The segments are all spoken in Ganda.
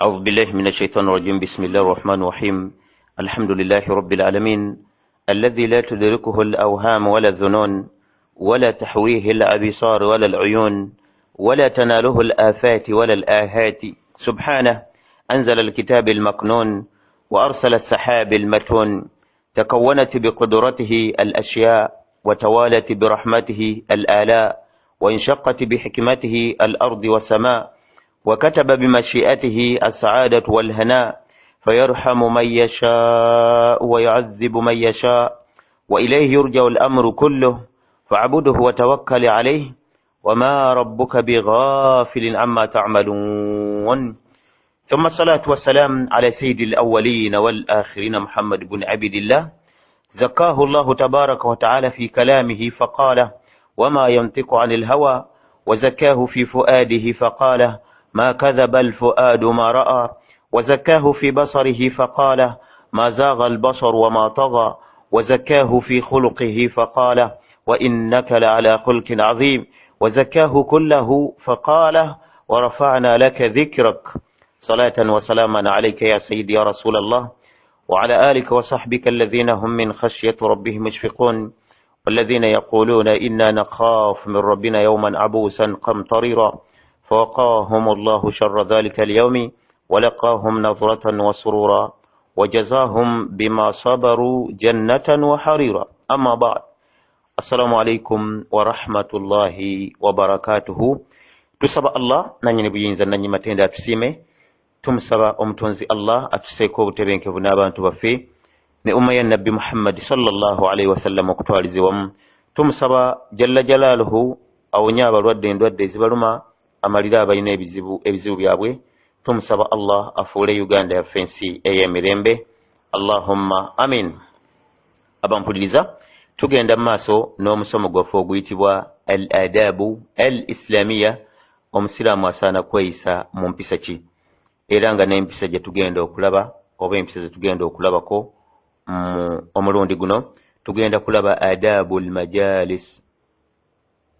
أعوذ بالله من الشيطان الرجيم. بسم الله الرحمن الرحيم. الحمد لله رب العالمين الذي لا تدركه الأوهام ولا الظنون ولا تحويه الأبصار ولا العيون ولا تناله الآفات ولا الآهات. سبحانه أنزل الكتاب المكنون وأرسل السحاب المتون، تكونت بقدرته الأشياء وتوالت برحمته الآلاء، وانشقت بحكمته الأرض والسماء، وكتب بمشيئته السعادة والهناء، فيرحم من يشاء ويعذب من يشاء، وإليه يرجع الأمر كله، فاعبده وتوكل عليه، وما ربك بغافل عما تعملون. ثم الصلاة والسلام على سيد الأولين والآخرين محمد بن عبد الله، زكاه الله تبارك وتعالى في كلامه فقال: وما ينطق عن الهوى، وزكاه في فؤاده فقال: ما كذب الفؤاد ما رأى، وزكاه في بصره فقال: ما زاغ البصر وما طغى، وزكاه في خلقه فقال: وإنك لعلى خلق عظيم، وزكاه كله فقال: ورفعنا لك ذكرك. صلاة وسلاما عليك يا سيدي يا رسول الله، وعلى آلك وصحبك الذين هم من خشية ربهم مشفقون، والذين يقولون إنا نخاف من ربنا يوما عبوسا قمطريرا، فوقاهم الله شر ذلك اليوم ولقاهم نظرة وسرورا، وجزاهم بما صبروا جنة وحريرا. أما بعد، السلام عليكم ورحمة الله وبركاته. tusaba Allah nanyini buyinza nanyi matenda atusime, tumusaba omutonzi Allah atuseeko obutebenkevu n'abantu baffe ne umma ya nabbi Muhammad sallallahu alaihi wasallam okutwalize wamu. Tumusaba jalla jalaaluhu awonye abalwadde endwadde ezibaluma, amalira abalina ebizibu byabwe. Tumusaba Allah afuule Uganda yaffe ensi ey'emirembe. Allahumma amin. Abampuliriza, tugenda mu maaso n'omusomo gwaffe oguyitibwa al adabu al islamiya, omusiraamu asaana kweyisa mu mpisa ki, era nga n'empisa gye tugenda okulaba oba empisa ze tugenda okulabako omulundi guno tugenda kulaba adabu al majalis.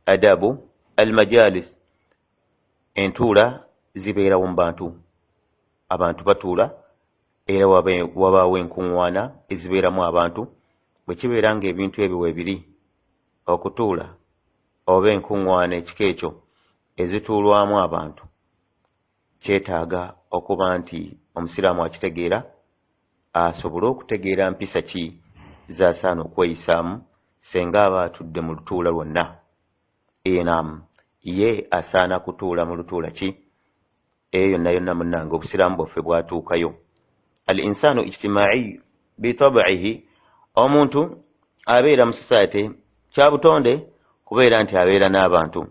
Adabu al majalis, entuula zibeerawo mu bantu. Abantu batuula era wabaawo enkunggaana ezibeeramu abantu. Bwe kibeera nga ebintu ebyo weebiri, okutuula oba enkunggaana ekika ekyo ezituulwamu abantu, kyetaaga okuba nti omusiraamu akitegeera, asobole okutegeera mpisa ki z'asaana okweyisaamu senga aba atudde mu lutuula lwonna. Enaamu ye asaana kutuula mu lutuula ki? Eyo yonna yonna munnange obusiraamu bwaffe bwatuukayo. Al insanu ijtimai bitabihi, omuntu abeera mu society kya butonde kubeera nti abeera n'abantu.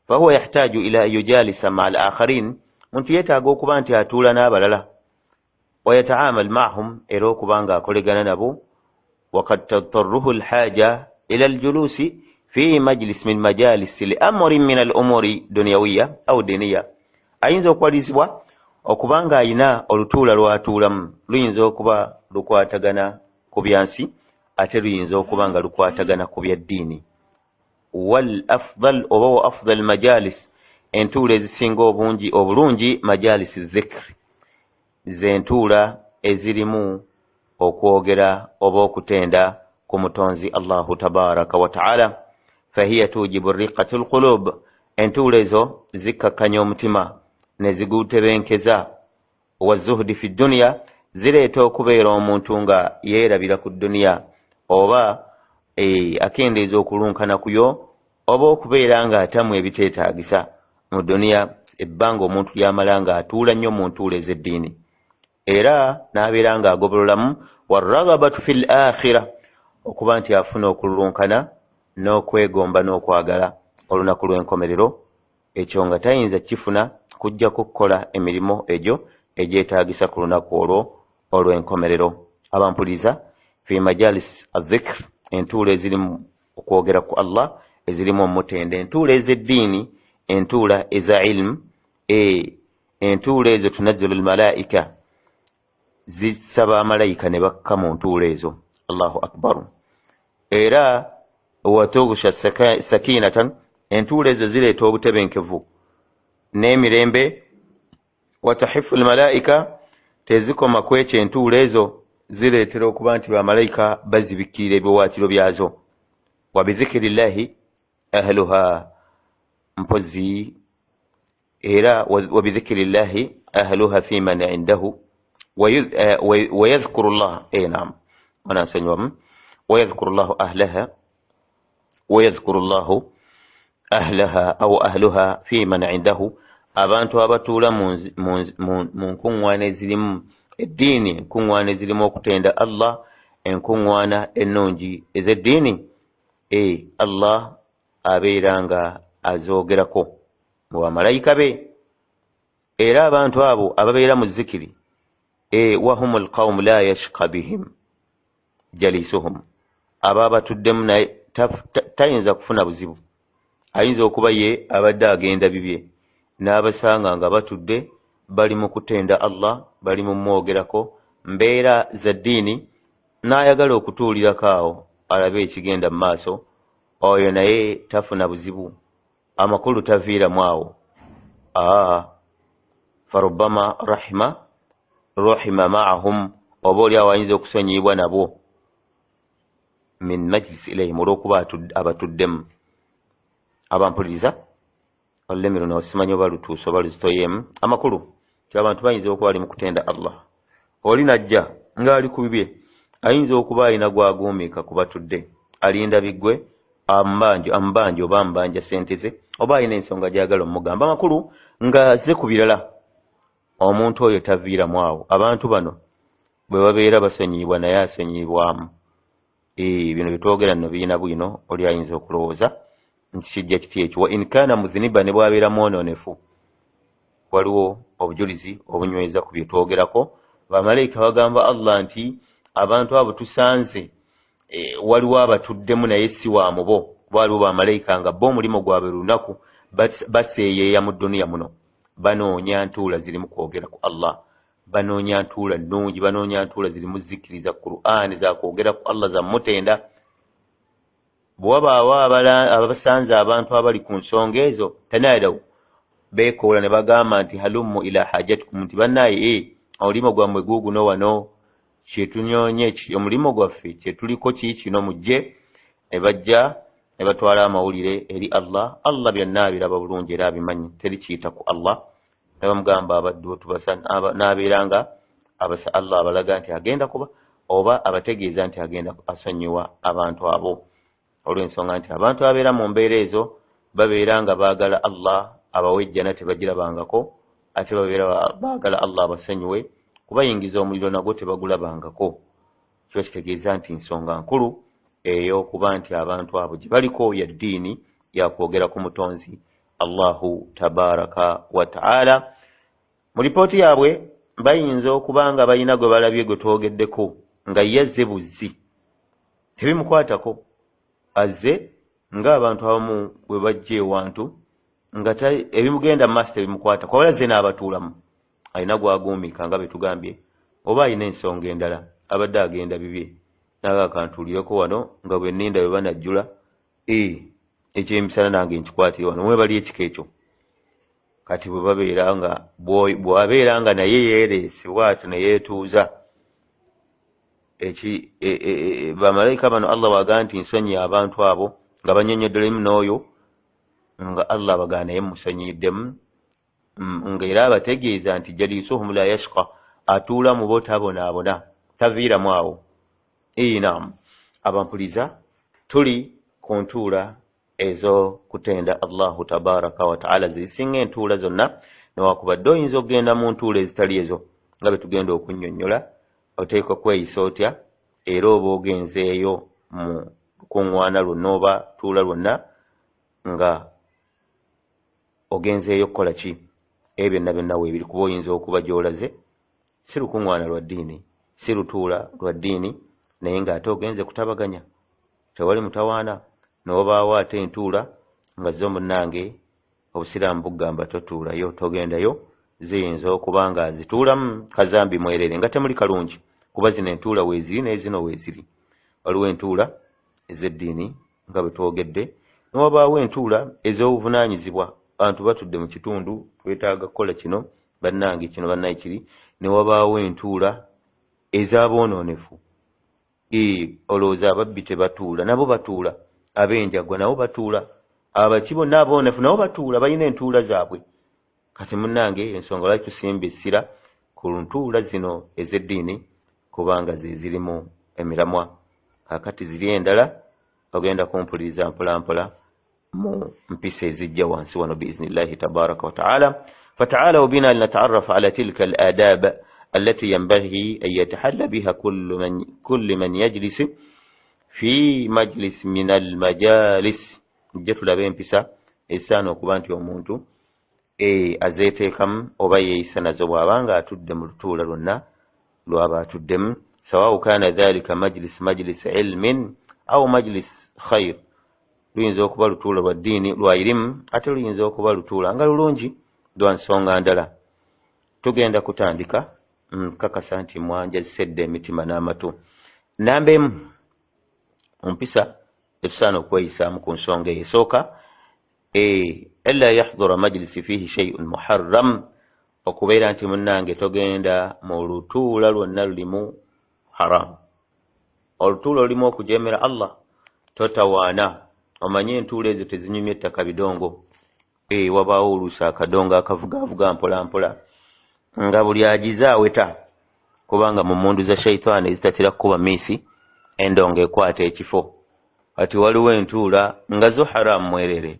Fahuwa yahtaju ila yujalisa ma al akharin, muntu yeetaaga okuba nti atuula n'abalala. Wayataamal maahum, era okuba nga akolegana nabo. Wakad tatarruhu alhaja ila aljulusi fi majlis min majalis li-amrin min al-umuri dunyawiya aw diniya. Ayinza okwalizibwa okuba nga ayina olutuula lwatuulamu, luyinza okuba lukwatagana ku byansi ate luyinza okuba nga lukwatagana ku byaddiini. Wal afdal oba wa afdal majalis, entuula ezisinga obulungi majalis dhikri, zentuula ezirimu okwogera oba okutenda ku mutonzi Allahu tabaraka wa ta'ala. Fahiya tujibu riqatul qulub, entuula ezo zikkakkanya omutima ne zigutebenkeza. Wa zuhdi fi dunya, zireeta okubeera omuntu nga yeerabira ku duniya oba akendeeza okulunkana kuyo, oba okubeera nga atamu ebiteetaagisa mu duniya ebbanga omuntu lyamala nga atuula nnyo mu ntuula ez'eddiini, era n'abeera nga agobololamu. Warragabatu fil akhira, okuba nti afuna okululunkana n'okwegomba n'okwagala olunaku lw'enkomerero, ekyo nga tayinza kifuna kujja kukola emirimu egyo egyetaagisa ku lunaku olwo olw'enkomerero. Abampuliza, fi majalis adh-dhikr, entuula ezirimu okwogera ku Allah, ezirimu omutende, entuula ez'eddiini, entuula eza ilmu, entuula ezo tunazzilu al-malaika, zisaba amalayika ne bakka mu ntuula ezo. Allahu akbar. Era watughsha sakinatan, entuula ezo zireeta obutebenkevu n'emirembe watahifu almalaika tezikoma kwekyo entuula ezo zireetera okuba nti bamalayika bazibikirira ebiwaatiro byazo. wabidhikirillahi ahluha mpozi era wabidhikirillahi ahluha fi man indahu ويذكر الله نعم أنا سنوم ويذكر الله أهلها ويذكر الله أهلها أو أهلها في من عنده abantu abatuula mu nkuŋŋaana ezirimu eddiini, enkuŋŋaana ezirimu okutenda Allah, enkuŋŋaana ennungi ez'eddiini, Allah abeera nga azoogerako mu bamalayika be. Era abantu abo ababeera mu zikiri wahum alqawmu la yashqa bihim jalisuhum, aba batuddemu naye tayinza kufuna buzibu. Ayinza okuba ye abadde agenda bibye n'abasanga nga batudde bali mu kutenda Allah, bali mu mwogerako mbeera za ddiini, n'ayagala okutuulirako awo alabe ekigenda mu maaso, oyo naye tafuna buzibu, amakulu taviiramu awo. Farubbama ruhima maahum, oba oli awo ayinza okusonyiyibwa nabo min majlis ilayhim, olw'okuba abatuddemu. Abampuliriza olulimi luno simanyi oba lutuuse oba luzitoyemu amakulu ti abantu bayinza okuba ali mu kutenda Allah. Oli najja ng'ali ku bibye, ayinza okuba alina gw'aguumiika ku batudde, alinda biggwe amubanja oba amubanja sente ze, oba alina ensonga gy'agala omugamba amakulu ng'azze ku birala. Omuntu oyo taviiramu awo. Abantu bano bwe babeera basonyiyibwa naye asonyiyibwamu. Bino byetwogera nno birina bwino, oli ayinza okulowooza nti kijja kiti ekyo. Wa in kaana mudhiniba, ne bwabeera mwononefu, waliwo obujulizi obunyweza ku byetwogerako. Bamalayika bagamba Allah nti abantu abo tusanze waliwo abatuddemu naye si waamubo, waliwo bamalayika nga bo omulimo gwabwe lunaku baseeyeeya mu duniya muno, banoonya ntuula zirimu kwogera ku Allah, banoonya ntuula nnungi, banoonya ntuula zirimu zikiriza Qur'an, za kwogera ku Allah, za mutenda. Bwe wabaawo abasanze abantu abali ku nsonga ezo, tanaadawo beekoola ne bagamba nti halummu ila hajatikum, nti bannaye omulimo gwammwe guuguno wano, kyetunyoonye omulimo gwaffe kyetuliko kiikino mujje. Ne bajja ne batwala amawulire eri Allah. Allah byonna abiraba bulungi era abimanyi, teri kiyita ku Allah. Ne bamugamba abaddu n'abeera nga abasa Allah abalaga nti agenda kuba oba abategeeza nti agenda asonyiwa abantu abo, olw'ensonga nti abantu abeera mu mbeera ezo babeera nga baagala Allah abawejjana tebagirabangako, ate babeera baagala Allah abasonyiwe, kubayingiza omuliro nagwo tebagulabangako. Kiba kitegeeza nti nsonga nkulu ey'okuba nti abantu abo gye baliko ya ddiini yakwogera ku mutonzi Allahu tabaraka wa ta'ala. Mu lipooti yaabwe bayinza okuba nga balina gwe balabye gwe twogeddeko nga yazze buzzi, tebimukwatako, azze ng'abantu abamu bwe bajja ewantu nga ebimugenda mu maaso tebimukwata, kwabala azze n'abatuulamu, alina gw'aguumiika nga betugambye, oba alina ensonga endala abadde agenda bibye n'agakantuulireko wano nga bwe nninda bwe banajjula ekyemisana nange nkikwatire wano, mwe bali ekika ekyo. Kati bwe babeera nga bw'abeera nga naye yeereese bw'atyo ne yeetuuza, bamalayika bano Allah waga nti nsonyi abantu abo nga banyonyoddolemu n'oyo nga Allah bagaa naye musonyiyiddemu, ng'era abategeeza nti jalisuhum la yashqa, atuula mu bo tabonaabona, taviiramu awo. Naam, abampuliza tuli ku ntuula ezo kutenda Allahu tabaraka wa ta'ala zisinga entuula zonna, newakubadde oyinza okugenda mu ntuula ezitali ezo nga betugenda okunnyonnyola, oteekwa kweyisa otya, era oba ogenzeeyo mu lukuŋŋaana lwonna oba tuula lwonna nga ogenzeeyo kukola ki? Byonna byonna weebiri, kuba oyinza okuba gy'olaze si lukuŋŋaana lwa ddiini, si lutuula lwa ddiini, naye ng'ate ogenze kutabaganya, tewali mutawaana. N'obaawo ate entuula nga zo munnange obusiraamu bugamba totuulayo, togendayo, ziyinza okuba nga zituulamu kazambi mwerere nga temuli kalungi, kuba zino entuula weeziri naye zino weeziri. Waliwo entuula ez'eddiini nga bwe twogedde, n'wabaawo entuula ez'obuvunaanyizibwa. Abantu batudde mu kitundu twetaaga kukola kino, bannange kino bannayikiri ne wabaawo entuula ez'aboononefu. Olowooza ababbi tebatuula, nabo batuula. Ab'enjagwa nabo batuula. Abaki bonna aboonefu nabo batuula, balina entuula zaabwe. Kati munnange ensonga lwaki tusimba essira ku ntuula zino ez'eddiini, kubanga ze zirimu emiramwa. Kakati ziri endala ogenda kumpuliriza mpolampola mu mpisa ezijja wansi wano biiznillahi tabaraka wa taala. فتعالوا بنا لنتعرف على تلك الآداب التي ينبغي أن يتحلى بها كل من يجلس في مجلس من المجالس. جت لبين بسا إسان وكبانتي ومونتو أزيتكم أبي سنة زوابانغا تدم الطول لنا لوابا تدم، سواء كان ذلك مجلس علم أو مجلس خير. luyinza okuba lutuula lwa ddiini lwa irimu, ate luyinza okuba lutuula nga lulungi lwa nsonga ndala. Tugenda kutandika nkakasa nti mwanjazisedde emitima n'amatu. Namba emu, mpisa etusaana okweyisaamu ku nsonga esooka, alla yahdura majlisi fihi shay'un muharram, okubeera nti munnange togenda mu lutuula lwonna lulimu haramu. Olutuula lulimu okujeemera Allah, totawaana. Omanye entuula ezo tezinyumya ettaka bidongo. Wabaawo oluusi akadongo akavugaavuga mpolampola nga buli agize aweta, kubanga mu mmundu za shaitaani ezitatera kukuba miisi endongo ekwata ekifo. Kati waliwo entuula nga zo haramu mwerere.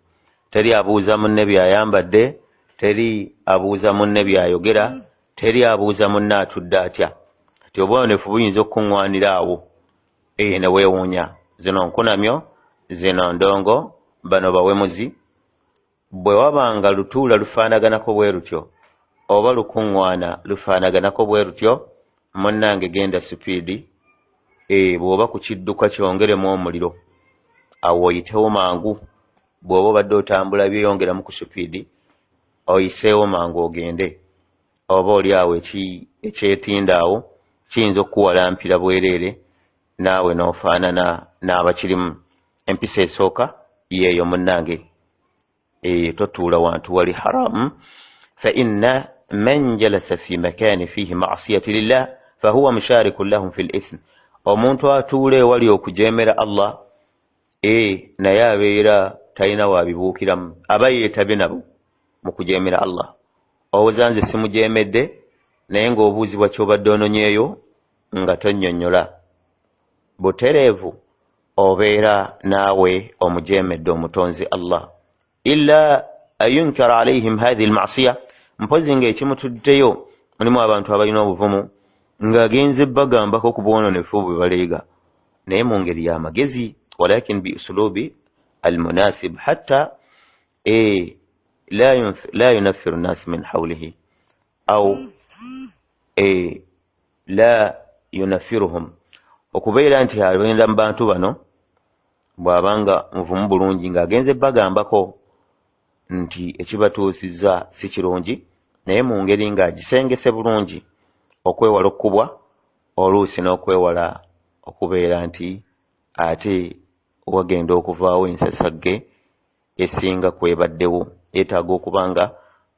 Teri abuuza munne byayambadde, teri abuuza munne byayogera, teri abuuza munne atudde atya. Kati obwonefu buyinza okukuŋŋwanira awo ne weewuunya. Zino nkunamyo, zino ndongo, bano bawemuzi. Bwe wabanga lutuula lufaanaganako bwe lutyo, oba lukuŋŋwana lufaanaganako bwe lutyo, munnange genda sipiidi. Bw'oba ku kidduka kyongeremu omuliro, awo oyitewo mangu. Bw'oba obadde otambula byeyongeramu ku sipiidi, oyiseewo mangu ogende. Oba oli awo ekyetindaawo kiyinza okukuwalampira bwereere, naawe n'ofaanana n'abakirimu. Empisa esooka yeeyo munnange, totuula wantu wali haramu. fa inna man jalasa fi makani fihi ma'siyati lillah fahuwa musharikun lahum fi l-ithm. Omuntu atuula ewali okujeemera Allah, naye abeera talina wabibuukiramu, aba yeetabye nabo mu kujeemera Allah. Owooza nze simujeemedde, naye ng'obuuzibwa ky'obadde ononyeeyo nga tonnyonnyola. Butereevu obeera naawe omujeemedde omutonzi Allah. Illa ayunkara alayhim hadhihi al-ma'siya, mpozi ng'ekimutuddeyo mulimu abantu abalina obuvumu ng'agenze bagambako ku bwononefu bwe baleega, naye mu ngeri y'amagezi, walakin bi usulubi almunasib hatta la yunaffiru nnas min hawlihi aw la yunaffiruhum. Okubeera nti abenda mu bantu bano bw'abanga muvumu bulungi ng'agenze bagambako nti ekibatuusizza si kirungi, naye mu ngeri ng'agisengese bulungi okwewala okubwa, oluusi n'okwewala okubeera nti ate wagenda okuvaawo ensasagge esinga kwebaddewo. Yeetaaga okubanga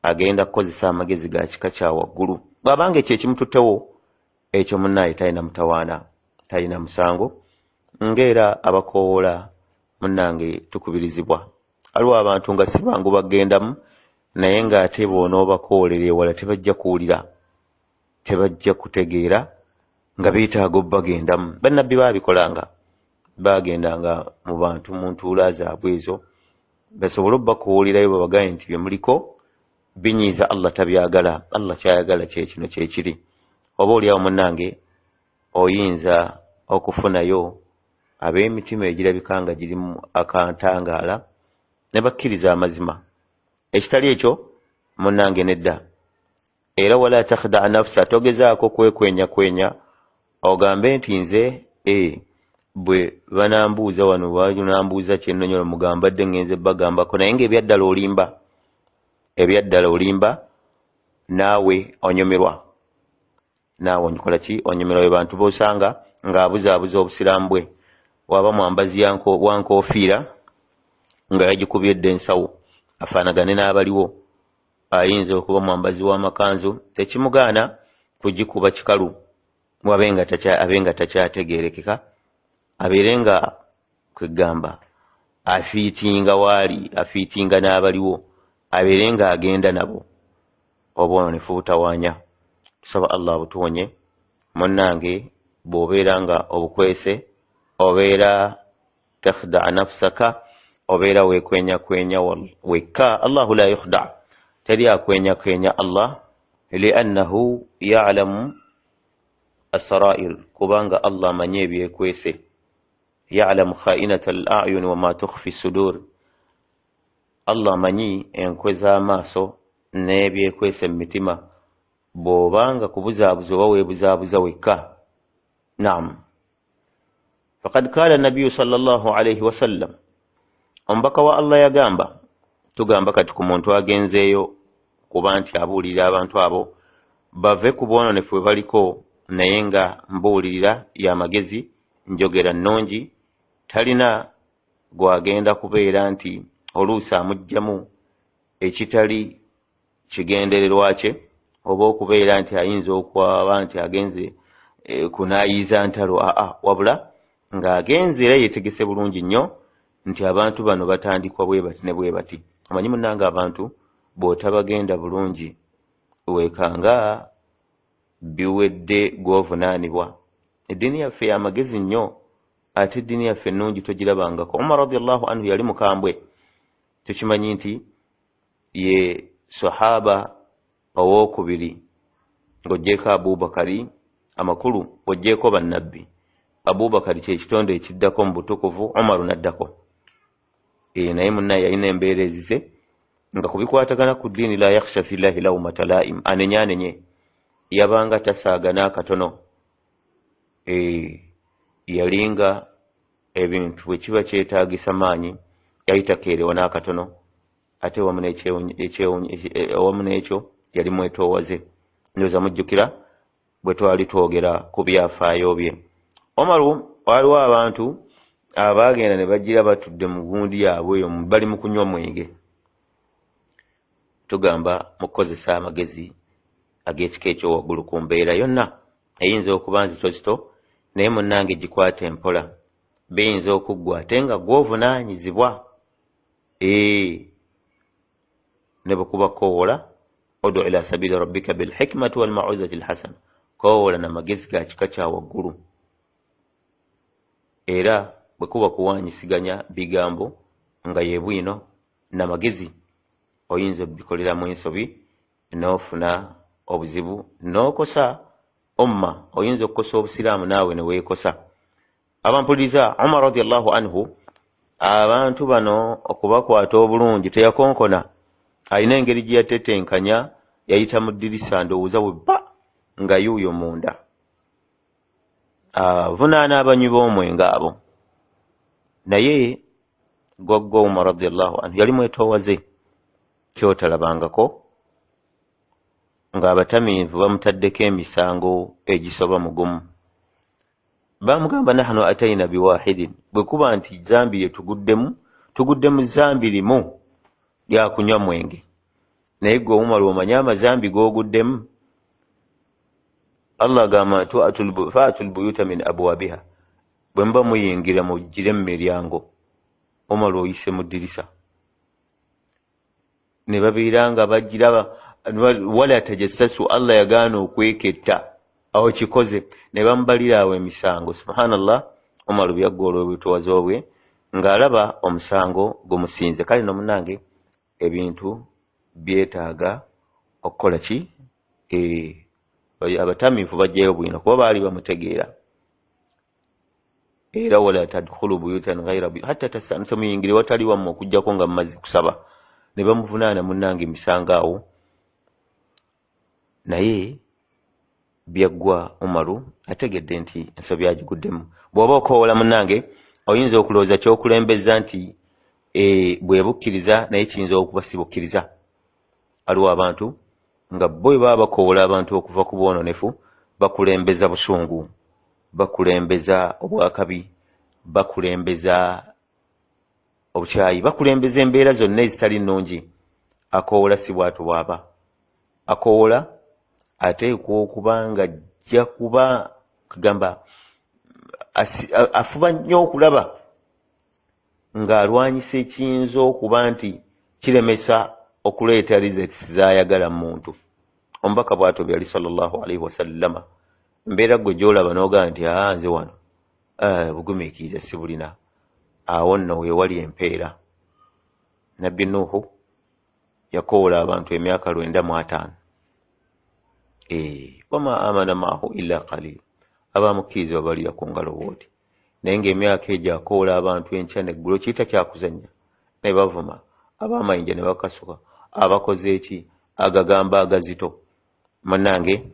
agenda kukozesa amagezi ga kika kya waggulu. Bw'abanga ekyo ekimututtewo, ekyo munnaaye talina mutawaana, talina musango. Ng'era abakoowoola munnange tukubirizibwa. Aliwo abantu nga si bangu bagendamu, naye ng'ate bw'onoobakoolera ewala tebajja kuwulira, tebajja kutegeera nga beetaaga bagendamu. Bannabbi baabikolanga, baagendanga mu bantu mu ntuula zaabwe ezo basobole obbakuwulirayo babagaye nti bye muliko binyiiza Allah tabyagala. Allah kyayagala kyekino kyekiri. Oba oliawo munnange oyinza okufunayo ab'emitima egirabika nga girimu akantangaala ne bakkiriza amazima. Ekitali ekyo munnange nedda. Era wala takhda nafsa, togezaako kwekwenyakwenya ogambe nti nze bwe banambuuza wano banambuuza kyennonyola mugambadde ngenze bagambako, naye ng'ebyaddala olimba, ebyaddala olimba, naawe onyumirwa. Naawe onkola ki? Onyumirwa bwe bantu b'osanga ng'abuzaabuza obusiraamu bwe. Waba mwambazi wa nkoofiira nga yagikubyedde ensawo afaanagane n'abaliwo, ayinza okuba mwambazi w'amakanzu tekimugaana kugikuba kikalu abenga takyategerekeka abeere nga kwegamba afiitinga waali afiitinga n'abaliwo abeere nga agenda nabo obwononefu butawaanya. Tusaba Allah butuwonye munnange bw'obeera nga obukwese obeera takhda nafsaka obeera weekwenyakwenya wekka. Allahu la yukhda, teri akwenyakwenya Allah liannahu ya'lamu asarair, kubanga Allah manye ebyekwese. Ya'lamu kha'inata al-a'yun wa ma tukhfi sudur, Allah manyi enkwe z'amaaso n'ebyekwese mu mitima bw'obanga kubuzaabuza oba weebuzaabuza wekka. Naam, faqad qaala nabiyyu sallallahu alayhi wa sallam, omubaka wa Allah yagamba, tugamba kati ku muntu agenzeeyo kuba nti abuulirira abantu abo bave ku bwononefu bwe baliko naye nga mbuulirira y'amagezi njogera nnungi, talina gwagenda kubeera nti oluusi amugjamu ekitali kigendererwa kye oba okubeera nti ayinza okwaba nti agenze kunaayiza ntalo, wabula ng'agenze era yeetegese bulungi nnyo nti abantu bano batandikwa bwe bati ne bwe bati. Amanyi munnange abantu bw'otabagenda bulungi weekanga biwedde gw'ovunaanibwa. Eddiini yaffe y'amagezi nnyo ate eddiini yaffe ennungi togirabangako. Umar radiyallahu anhu yali mukambwe, tukimanyi nti ye sahaba owookubiri ng'oggyeko Abubakari, amakulu oggyeko bannabbi. Abubakari kye kitonde ekiddako mu butukuvu, Umaru n'addako. Naye munnaye yalina embeera ezize nga kubikwatagana ku ddiini la yakhsha fillahi lawmata laim, anenye yabanga tasaaga n'akatono. Yalinga ebintu bwe kiba kyetaagisa maanyi yayitakeerewa n'akatono, ate wamu n'ekyo yali mwetoowaze. Ndowooza mujjukira bwe twali twogera ku byafaayo bye. Omaru waliwo abantu abaagenda ne bagira batudde mu gundi yaabwe eyo bali mu kunywa mwenge. Tugamba mukozesa amagezi ag'ekika ekyowaggulu ku mbeera yonna. Eyinza okuba nzitozito naye munnange gikwate empola, biyinza okuggwa ate nga gw'ovunaanyizibwa. Ne bwe kuba koowola, udu ila sabili rabbika bilhikmati walmauizati alhasana, koowola n'amagezi ga kika kya waggulu. Era bwe kuba kuwaanyisiganya bigambo nga ye bwino n'amagezi, oyinza obikoleramu ensobi n'ofuna obuzibu n'okosa umma, oyinza okukosa obusiraamu naawe ne weekosa. Abampuliriza, Umar radiyallahu anhu abantu bano okubakwata obulungi teyakonkona, alina engeri gye yatetenkanya, yayita mu ddirisa ndowooza webba nga yuuyo munda avunaana abanywi b'omwenge abo. Naye gwagwa Umar radiyallahu anhu yali mwetoowaze, kyotalabangako ng'abatamiivu bamutaddeko emisango egisoba mu gumu. Bamugamba nahnu atayina biwahidin, bwe kuba nti zambiri tugudde mu zambi limu lya kunywa mwenge. Naye gwe Umar omanyi amazambi g'oguddemu? Allah agamba fa'atul buyuta min abwabiha, bwe muba muyingira mugire mu miryango. Umar oyise mu ddirisa ne babeera nga bagira wala tajassasu, Allah yagaana okweketta awo kikoze ne bamubalira awo emisango. Subhanallah, Umar byaggoola obutoowaze bwe ng'alaba omusango gumusinze. Kale no munnange ebintu byetaaga okukola ki? Abatamiivu bajjayo bwino kuba baali bamutegeera. Era wala tadkhulu buyutan ghayra hatta tasanu, temuyingire watali wammwe okuggyako nga mumaze kusaba. Ne bamuvunaana munnange emisango awo. Naye byaggwa Umaru ategedde nti ensobi agiguddemu. Bw'oba okoowola munnange oyinza okulowooza ky'okulembeza nti bwe bukkiriza naye kiyinza okuba si bukkiriza. Waliwo abantu nga bo bwe baba bakoowola abantu okuva ku bwononefu, bakulembeza busungu, bakulembeza obwakabi, bakulembeza obukyayi, bakulembeza embeera zonna ezitali nnungi. akoola si bw'ato bw'aba akoola ateekwa okuba nga ajja kuba kugamba afuba nnyo okulaba ng'alwanyisa ekiyinza okuba nti kiremesa okuleeta results z'ayagala mu muntu. Omubaka bw'atobya ali sallallahu alaihi wasallama mbeera gwe gy'olaba n'ogamba nti nze wano bugumiikiriza si bulina, awo nno weewali empeera. Nabbi Nuuhu yakoola abantu emyaka 95. Wama amana maahu illa qalil, abaamukkiriza babalira ku ngalo bw'oti. Naye ng'emyaka egyo akoola abantu enkya n'eggulo kiyita kyakuzannya, ne bavuma ab'amayinja ne bakasuka, abakoze eki agagamba agazito. Munnange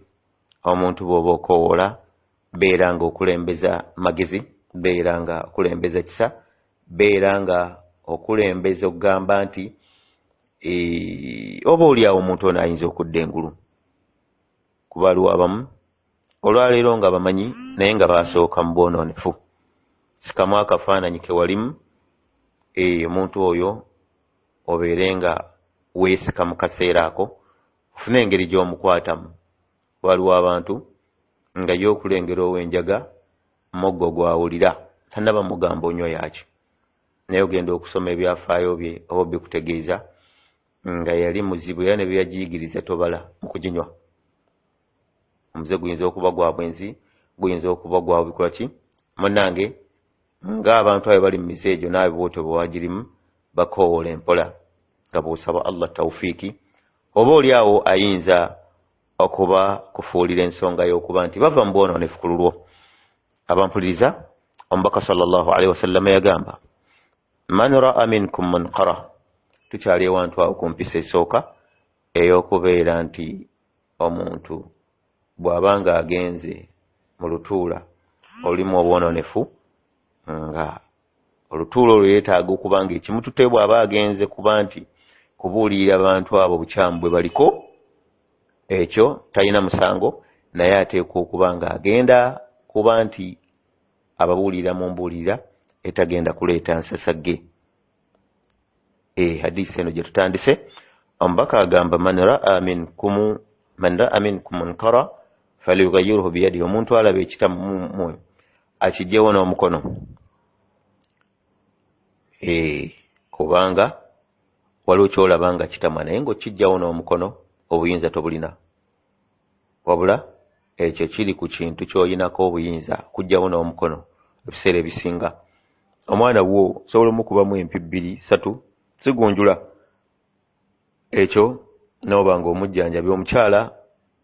omuntu bw'oba okoola beera nga okulembeza magezi, beera nga okulembeza kisa, beera nga okulembeza okugamba nti oba oliawo omuntu ono ayinza okudda engulu. Kuba aliwo abamu olwaleero nga bamanyi naye nga basooka mu bwonoonefu. Sikamu akafaananyi kewalimu omuntu oyo obeere nga weesika mu kaseera ako, ofune engeri gy'omukwatamu. Waliwo abantu nga y'okulengera ow'enjaga moggo gwawulira tannaba mugamba onywa yaki, naye ogenda okusoma ebyafaayo bye oba bikutegeeza nga yali muzibu era ne byeyagiyigiriza tobala mu kuginywa. Omuze guyinza okuba gwa bwenzi, guyinza okuba gwa bikola ki. Munnange ng'abantu abo bali mu mize egyo naawe bw'otyo bwe wagirimu bakoowola empola nga bw'osaba Allah tawfiiki. Oba oliawo ayinza okuba kufuulira ensonga y'okuba nti bava mu bwonoonefu ku lulwo. Abampuliriza, omubaka sallallahu alaihi wasallam yagamba man ra'a minkum munkara, tukyali ewantu awo ku mpisa esooka ey'okubeera nti omuntu bw'aba nga agenze mu lutuula olulimu obwonoonefu, nga olutuula olwo yeetaaga okuba nga ekimutute bw'aba agenze kuba nti kubuulirira abantu abo bukyamu bwe baliko, ekyo talina musango, naye ateekwa okuba nga agenda kuba nti ababuulirira mu mbuulirira etagenda kuleeta nsasagge. Hadisi eno gye tutandise, omubaka agamba man ra'a minkum munkara falyughayyirhu biyadihi, omuntu alaba ekitamu akigyewo n'omukono. Kubanga waliwo kyolaba nga kitama naye ng'okijjawo n'omukono obuyinza tobulina, wabula ekyo kiri ku kintu ky'oyinako obuyinza kujjawo n'omukono. Ebiseera ebisinga omwana wo osobola omukubamu empi 2 3 zigunjula, ekyo n'oba nga omujjanjabi. Omukyala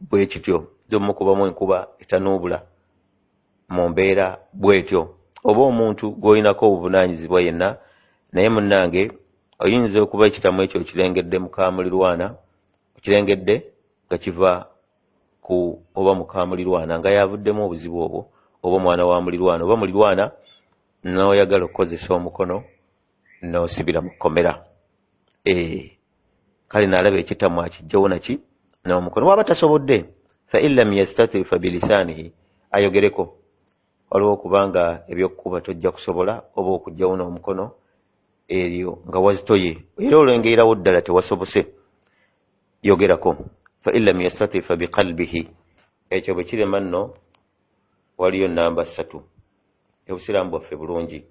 bwe kityo omukubamu enkuba etanuubula mu mbeera bwetyo. Oba omuntu gw'oyinako obuvunaanyizibwa yenna, naye munnange oyinza okuba ekitamu ekyo okirengedde mukamulirwana, okirengedde nga kiva ku oba mukamulirwana nga yavuddemu obuzibu obwo, oba omwana wa mulirwana, oba mulirwana n'oyagala okukozesa omukono n'osibira mu kkomera. Kale n'alaba ekitamu akijjawo naki n'omukono. Waba tasobodde fa in lam yastatir fa bilisaanihi, ayogereko. Waliwo okubanga ebyokukuba tojja kusobola oba okujjawo n'omukono eryo nga wazitoye era olengerawo ddala tewasobose, yogerako. Fa in lam yastatir fa biqalbihi, ekyo bwe kirema nno waliyo namba 3. Obusiraamu bwaffe bulungi,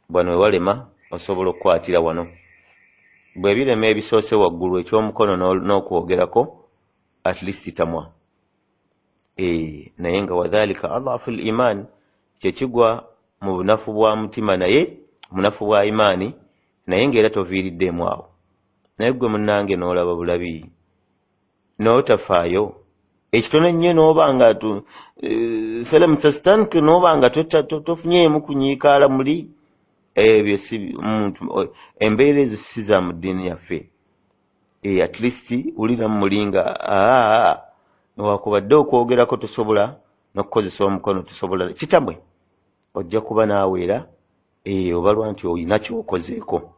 bwano we walema osobola okukwatira wano. Bwe birema ebisoose waggulu eky'omukono n'okwogerako, at least tamwa. Naye nga wadhalika adhafu al-iman, kye kigwa mu bunafu bwa mutima, naye munafu bwa imaani, naye ng'era toviiriddemu awo. Naye gwe munnange n'olaba bulabi n'otafaayo ekitono ennyo n'oba nga falam tastanki, n'oba nga tofunyeemu kunyiikaala muli ebyo. Si muntu embeera ezo si za mu ddiini yaffe. At least uliramu muli nga newakubadde okwogerako tosobola n'okukozesa omukono tosobola, kitamwe ojja kuba naawe era obalwa nti olina kyokozeeko.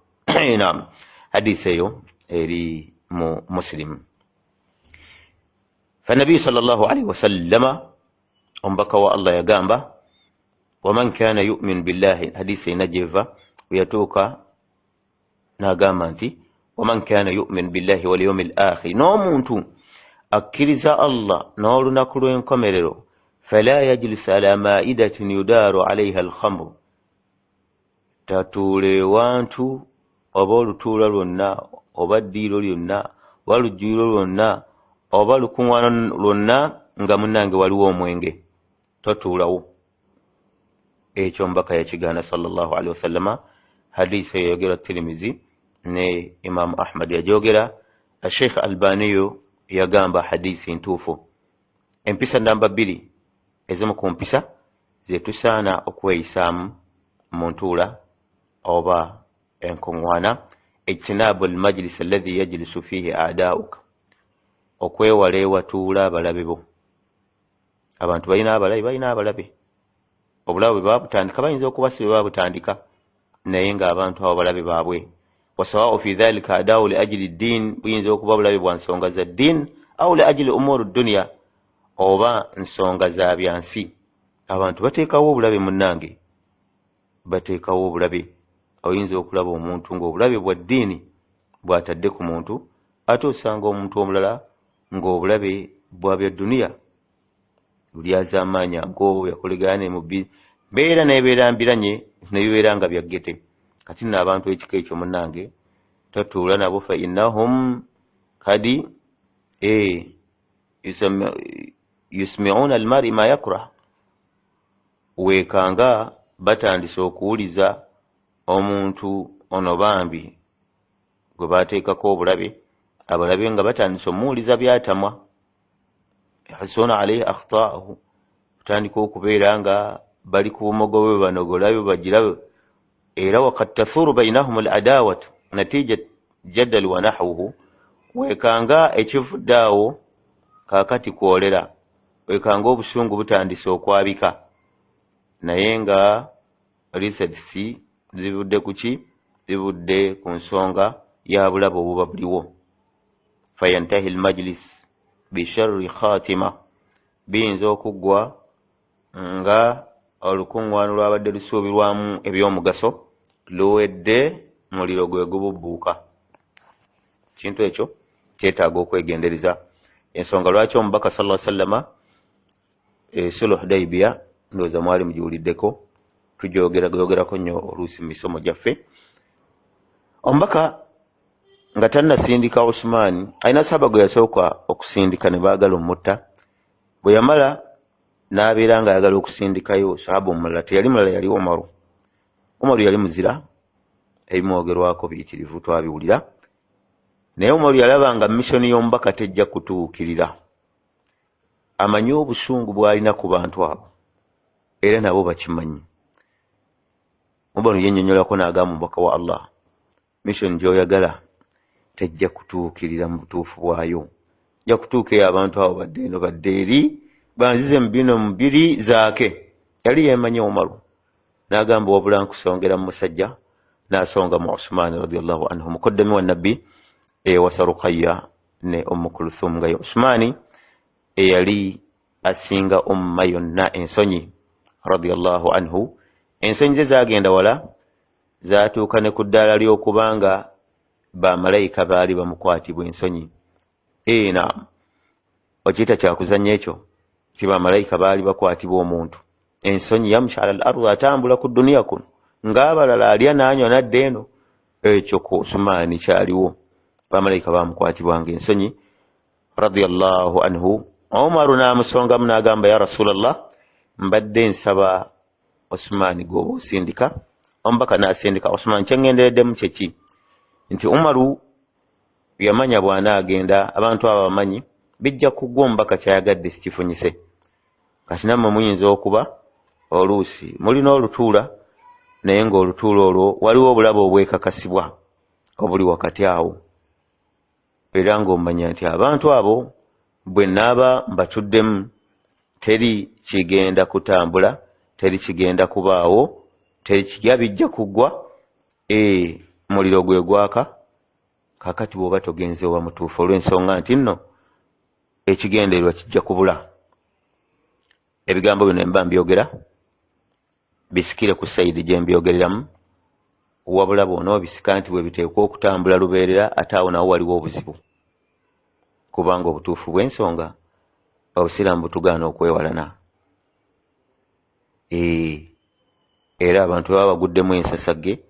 Naam, hadisi eyo eri mu Muslim. Fanabi sallallahu alaihi wasallama, omubaka wa Allah yagamba waman kana yu'min billahi, hadisi ena gyeva bwe yatuuka n'agamba nti waman kana yu'min billahi wal yawmil akhir n'omuntu akkiriza Allah n'olunaku lw'enkomerero fala yajlis ala ma'idatin yudaru alayha al-khamr tatuule wantu oba olutuula lwonna oba ddiiro lyonna oba lujjuliro lwonna oba lukuŋŋaano lwonna nga munnange waliwo omwenge totuulawo. Ekyo omubaka yakigaana sallallahu alaihi wasallama. Hadisi yayogera Tirmizi ne Imam Ahmad yajogera. Sheikh Albaniyo yagamba hadisi ntuufu. Empisa namba 2 ezimu ku mpisa zetusaana okweyisaamu mu ntuula oba enkuŋŋaana ijtinaabu almajlis alladhi yajlisu fihi a'daa'uka, okwewala ewatuula abalabe bo. Abantu balina abalabe, obulabe babutandika bayinza okuba si babutandika naye ng'abantu abo balabe baabwe. Wasawa'u fi dhalika adaa'u li ajli ddin, buyinza okuba bulabe bwa nsonga za ddin au li ajli umuru dunya, oba nsonga za byansi. Abantu bateekawo obulabe munnange, bateekawo obulabe. Oyinza okulaba omuntu ng'obulabe bwa ddiini bw'atadde ku muntu ate osanga omuntu omulala ng'obulabe bwa bya duniya bulyaza amaanyi ago yakolegane mu mbeera n'ebeera mbiranye nebibeera nga byaggete. Kati nno abantu ekika ekyo munnange totuula nabo fa innahum kadi yusmi'una almari ma yakrah, weekanga batandise okuwuliza omuntu ono bambi gwe bateekako obulabe, abalabe nga batandise omuwuliza byatamwa. Yahsuna alayhi akhtaahu, kutandika okubeera nga bali ku bumogobe banogolabe bagirabe. Era waqad tathuru bainahum al-adawatu natija jadal wa nahwuhu, weekanga ekivudde awo kaakati kwolera, weekanga obusungu butandise okwabika naye nga research zivudde kuki? Zivudde ku nsonga ya bulabe obuba buliwo. Fayantahi almajlis bisharri khatima, biyinza okuggwa nga olukuŋŋaano lwabadde lusuubirwamu ebyomugaso luwedde muliro gwe gububbuuka. Kintu ekyo kyetaaga okwegendereza. Ensonga lwaki omubaka sallallahu alaihi wasallama sulh Hudaybiyah ndowooza mwali mugiwuliddeko, tujogerako nnyo oluusi mu misomo gyaffe. Omubaka nga tannasindika Usman, alina sahaba gwe yasooka okusindika ne baagala omutta. Bwe yamala n'abeera nga ayagala okusindikayo sahaba omulala, teyali mulala, yali Umaru. Umaru yali muzira, ebimwogerwako biyitirivu twabiwulira, naye Umaru yalaba nga missoni y'omubaka tejja kutuukirira. Amanyi obusungu bw'alina ku bantu abo era nabo bakimanyi. Umaru yennyonnyolako n'agamba omubaka wa Allah, mission gy'oyagala tejja kutuukirira mu butuufu bwayo, jja kutuuka eyo abantu abo badde eno badde eri banzize mu bino mubiri zaake. Yali yeemanyi Umaru, n'agamba wabula nkusongera mu musajja, n'asonga mu Usman radiyallahu anhu, mukoddemi wa nabbi wasa Ruqayya ne Kulthum, nga Usmani eyali asinga umma yonna ensonyi radiyallahu anhu. Ensonyi ze zagenda wala, zaatuuka ne ku ddaala ly'okubanga bamalayika baali bamukwatibwa ensonyi. Naam, okiyita kyakuzanya ekyo, ti bamalayika baali bakwatibwa omuntu ensonyi, yamshi ala al-ardh, atambula ku duniya kuno ng'abalala alya n'anywa n'adda eno. Ekyo ku Usmani kyaliwo, bamalayika bamukwatibwanga ensonyi radiyallahu anhu. Umaru n'amusongamu n'agamba, ya Rasulallah, mbadde nsaba Usmani gwoba osindika. Omubaka n'asindika Usmani. Kyengendereddemu kyeki nti Umaru yamanya bw'anaagenda abantu abo bamanyi bijja kuggwa omubaka kyayagadde sikifunyise. Kati nammwe muyinza okuba oluusi mulina olutuula, naye ng'olutuula olwo waliwo obulabe obwekakasibwa obuli wakati awo, era ng'omanya nti abantu abo bwe naaba mbatuddemu teri kigenda kutambula, teri kigenda kubaawo, teri kijja bijja kuggwa. Muliro gwe gwaka. Kakati bw'oba togenze oba mutuufu, olw'ensonga nti nno ekigendererwa kijja kubula. Ebigambo bino mba mbyogera bisikire ku sayidi gye mbyogereramu, wabula bw'onoobisika nti bwe biteekwa okutambula lubeerera ate awo nawo waliwo obuzibu, kubanga obutuufu bw'ensonga obusiraamu butugaana okwewalana. Era abantu baba baguddemu ensasagge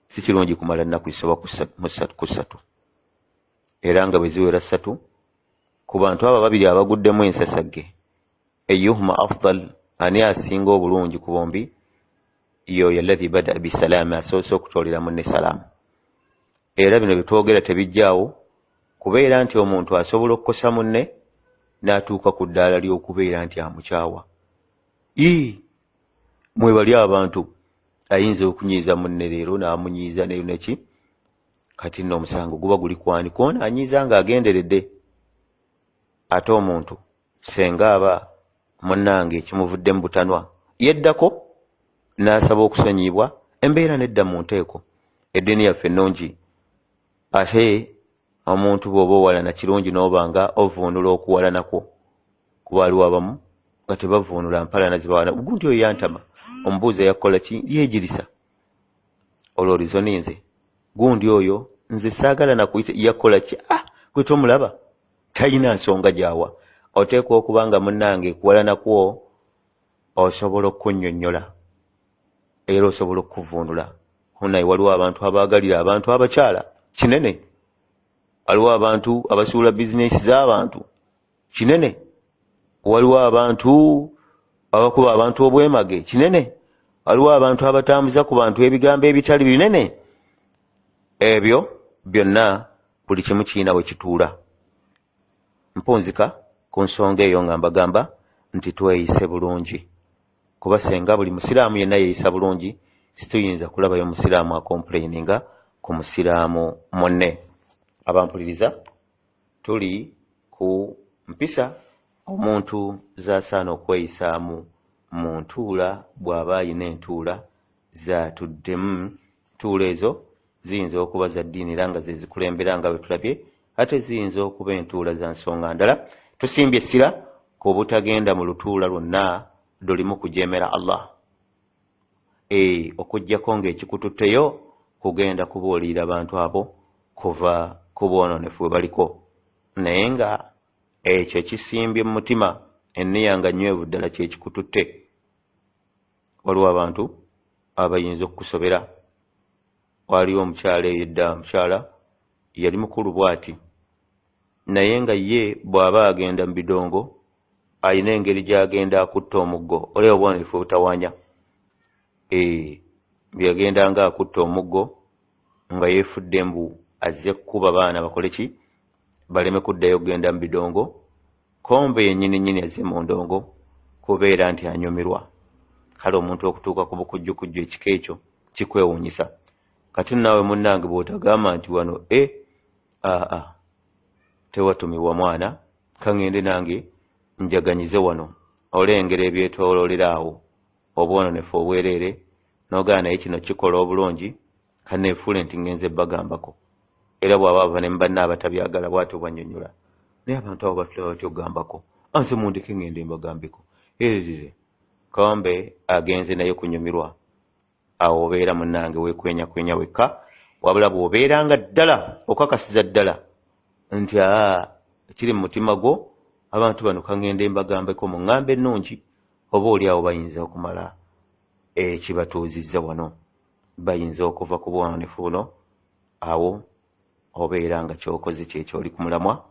si kirungi kumala nnaku zisoba ku ssatu, era nga bwe ziwera ssatu ku bantu abo babiri abaguddemu ensasagge eyyuhuma afdal, ani asinga obulungi ku bombi? Yoyo alladhi bada bisalaami, asoose okutoolera munne salaamu. Era bino byetwogera tebijjaawo kubeera nti omuntu asobola okukosa munne n'atuuka ku ddaala ly'okubeera nti amukyawa. Mwebali abantu ayinza okunyiiza munne leero n'amunyiiza neyo neki, kati nno omusango guba guli kwani? Kwona anyiiza ng'agenderedde. Ate omuntu senga aba munnange ekimuvuddemu butanwa yeddako n'asaba okusonyibwa, embeera nedda mu nteeko. Eddiini yaffe ennungi, ate omuntu bw'oba owalana kirungi n'obanga ovuunula okuwalanakwo, kuba waliwo abamu nga tebavuunula mpalana zibawalana. Gundi oyo yantama, omubuuza yakola ki? Yeegirisa. Olwo lizoninze gundi oyo nze saagala nakuyita yakola ki? Gwe tomulaba talina nsonga gyawa. Oteekwa okuba nga munnange kuwalanakwo osobola okunnyonnyola era osobola okuvuunula. Hunaye waliwo abantu abaagalira abantu abakyala kinene, waliwo abantu abasuula bizinesi z'abantu kinene, waliwo abantu abakuba abantu obwemage kinene, waliwo abantu abatambuza ku bantu ebigambo ebitali binene. Ebyo byonna buli kimu kiina we kituula. Mpunzika ku nsonga eyo nga mbagamba nti tweyise bulungi, kuba senga buli musiraamu yenna yeeyisa bulungi situyinza kulabayo musiraamu akomplaininga ku musiraamu munne. Abampuliriza, tuli ku mpisa omuntu z'asaana okweyisaamu mu ntuula bw'aba ayina entuula z'atuddemu. Ntuula ezo ziyinza okuba za ddiini era nga ze zikulembera nga bwe tulabye, ate ziyinza okuba entuula za nsonga ndala. Tusimbye essira ku butagenda mu lutuula lwonna lulimu kujeemera Allah. Okuggyako ng'ekikututteyo kugenda kubuulira abantu abo kuva ku bwononefu bwe baliko, naye nga ekyo kisimbye mu mutima, enniya nga nnywevu ddala kyekikututte. Waliwo abantu abayinza okukusobera. Waliwo omukyala eyo edda, omukyala yali mukulu bw'ati, naye nga ye bw'aba agenda mu bidongo ayina engeri gy'agenda akutta omuggo. Olaba obwononefu obutawaanya. Byagenda nga akutta omuggo nga yeefudde mbu azze kukuba baana bakole ki? Baleme kuddayo okugenda mu bidongo. Kombe yennyini nnyini azze mu ndongo kubeera nti anyumirwa. Kale omuntu okutuuka ku bukujjukujju ekika ekyo kikwewuunyisa. Kati naawe munnange bw'otagamba nti wano tewatumibwa mwana, kaŋŋende nange njaganyize wano, olengera ebyetooloolera awo obwononefu obwereere, n'ogaana naye kino kikola obulungi, kanneefuule nti ngenze bagambako. Era bw'aba ava ne banne abatabyagala bw'atyo bwannyonnyola. Naye abantu abo batulaba batyo ogambako, anze mundeke ngende mbagambeko. Kombe agenze naye kunyumirwa. Awo obeera munnange weekwenyakwenya wekka, wabula bw'obeeranga ddala okakasiza ddala nti kiri mu mutima gwo, abantu bano kaŋŋende mbagambeko mu ŋŋambe ennungi, oba oli awo bayinza okumala ekibatuuzizza wano, bayinza okuva ku bwononefu buno. Awo obeera nga kyokoze kyekyo oli ku mulamwa,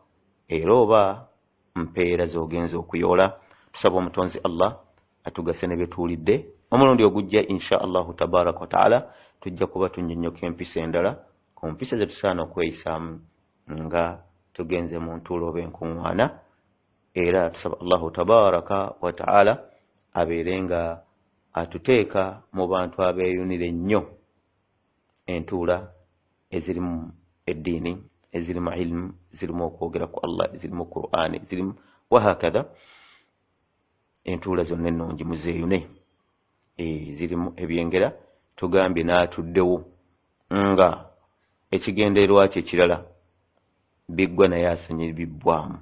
era oba mpeera z'ogenza okuyoola. Tusaba omutonzi Allah atugase ne bye tuwulidde. Omulundi ogujja insha Allahu tabaraka wa taala tujja kuba tunnyonnyoka empisa endala ku mpisa ze tusaana okweyisaamu nga tugenze mu ntuula oba enkunggaana. Era tusaba Allahu tabaraka wa taala abeere nga atuteeka mu bantu abeeyunira ennyo entuula ezirimu eddiini, ezirimu ilmu, zirimu okwogera ku Allah, zirimu Qur'ani, zirimu wahakadha. Entuula zonna ennungi muzeeyune, zirimu ebyengera. Tugambye n'atuddewo nga ekigendererwa kye kirala, biggwa naye asonyibibbwamu,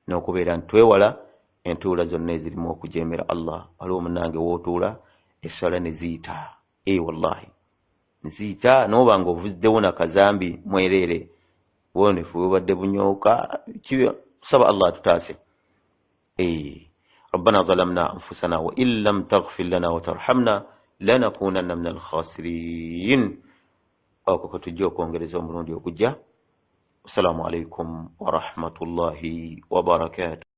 n'okubeera nti twewala entuula zonna ezirimu okujeemera Allah. Waliwo munnange w'otuula essala ne ziyita, wallahi nziita n'oba ng'ovuddewo na kazambi mwerere wonefu webadde bunyooka tusaba Allah tutaase. ربنا ظلمنا أنفسنا وإن لم تغفر لنا وترحمنا لنكونن من الخاسرين. ako katujja okwongereza omulundi ogujja. Assalamu alaikum wa rahmatullahi wa barakatuh.